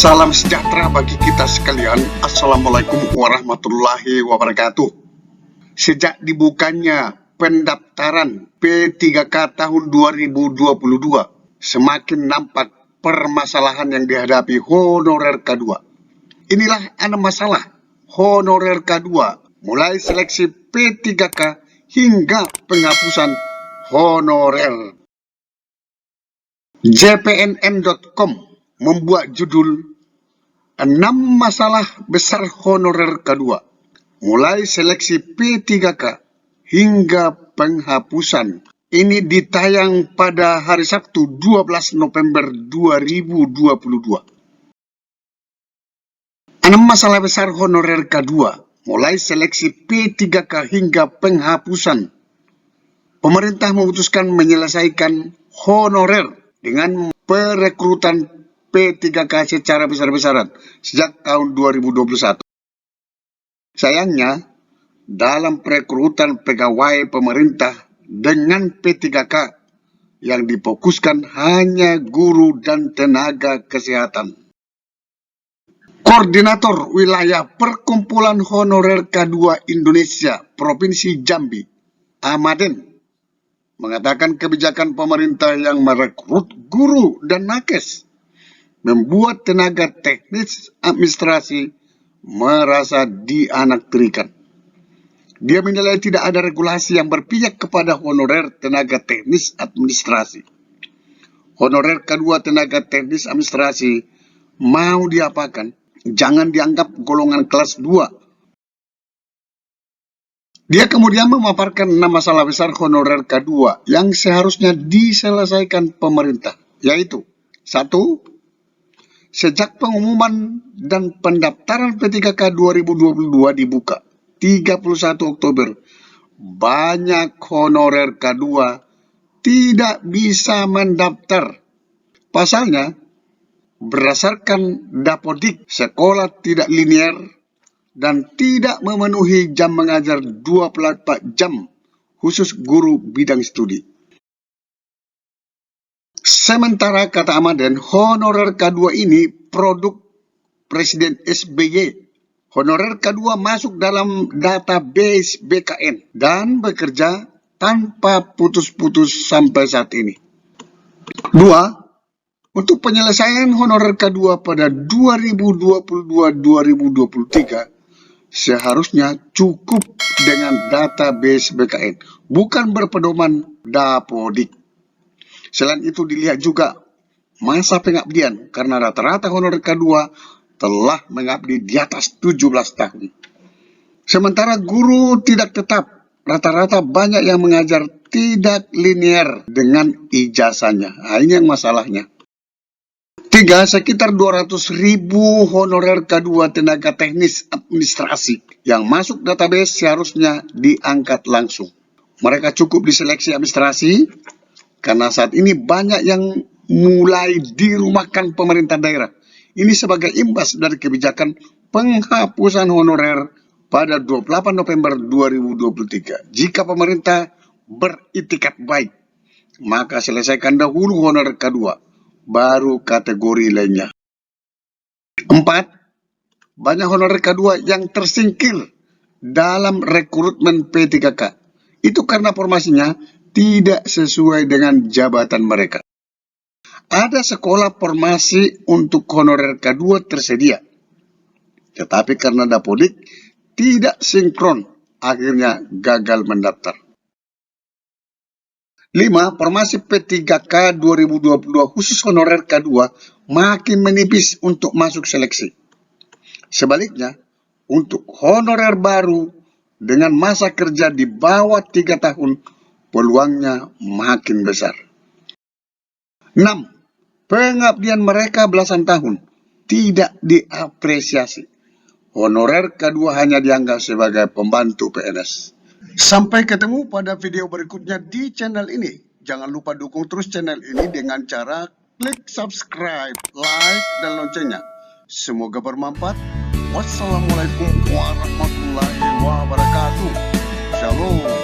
Salam sejahtera bagi kita sekalian. Assalamualaikum warahmatullahi wabarakatuh. Sejak dibukanya pendaftaran P3K tahun 2022, semakin nampak permasalahan yang dihadapi honorer K2. Inilah 6 masalah honorer K2, mulai seleksi P3K hingga penghapusan honorer. JPNN.com membuat judul 6 masalah besar honorer K2, mulai seleksi P3K hingga penghapusan. Ini ditayang pada hari Sabtu 12 November 2022. 6 masalah besar honorer K2, mulai seleksi P3K hingga penghapusan. Pemerintah memutuskan menyelesaikan honorer dengan perekrutan P3K secara besar-besaran sejak tahun 2021. Sayangnya, dalam perekrutan pegawai pemerintah dengan P3K yang difokuskan hanya guru dan tenaga kesehatan. Koordinator Wilayah Perkumpulan Honorer K2 Indonesia Provinsi Jambi, Ahmaden, mengatakan kebijakan pemerintah yang merekrut guru dan nakes membuat tenaga teknis administrasi merasa dianakterikan. Dia menilai tidak ada regulasi yang berpihak kepada honorer tenaga teknis administrasi. Honorer K2 tenaga teknis administrasi mau diapakan? Jangan dianggap golongan kelas 2. Dia kemudian memaparkan 6 masalah besar honorer K2 yang seharusnya diselesaikan pemerintah, yaitu 1. Sejak pengumuman dan pendaftaran P3K 2022 dibuka 31 Oktober, banyak honorer K2 tidak bisa mendaftar. Pasalnya, berdasarkan Dapodik, sekolah tidak linear dan tidak memenuhi jam mengajar 24 jam, khusus guru bidang studi. Sementara, kata Ahmaden, honorer K2 ini produk Presiden SBY. Honorer K2 masuk dalam database BKN dan bekerja tanpa putus-putus sampai saat ini. 2. Untuk penyelesaian honorer K2 pada 2022-2023, seharusnya cukup dengan database BKN, bukan berpedoman Dapodik. Selain itu dilihat juga masa pengabdian, karena rata-rata honorer K2 telah mengabdi di atas 17 tahun. Sementara guru tidak tetap, rata-rata banyak yang mengajar tidak linear dengan ijazahnya. Nah, ini yang masalahnya. 3. Sekitar 200.000 honorer K2 tenaga teknis administrasi yang masuk database seharusnya diangkat langsung. Mereka cukup diseleksi administrasi, karena saat ini banyak yang mulai dirumahkan pemerintah daerah. Ini sebagai imbas dari kebijakan penghapusan honorer pada 28 November 2023. Jika pemerintah beritikat baik, maka selesaikan dahulu honorer K2, baru kategori lainnya. 4. Banyak honorer K2 yang tersingkir dalam rekrutmen P3K. Itu karena formasinya tidak sesuai dengan jabatan mereka. Ada sekolah formasi untuk honorer K2 tersedia, tetapi karena Dapodik tidak sinkron, akhirnya gagal mendaftar. 5. Formasi P3K 2022 khusus honorer K2 makin menipis untuk masuk seleksi. Sebaliknya, untuk honorer baru dengan masa kerja di bawah 3 tahun, peluangnya makin besar. 6. Pengabdian mereka belasan tahun tidak diapresiasi. Honorer K2 hanya dianggap sebagai pembantu PNS. Sampai ketemu pada video berikutnya di channel ini. Jangan lupa dukung terus channel ini dengan cara klik subscribe, like, dan loncengnya. Semoga bermanfaat. Wassalamualaikum warahmatullahi wabarakatuh. Shalom.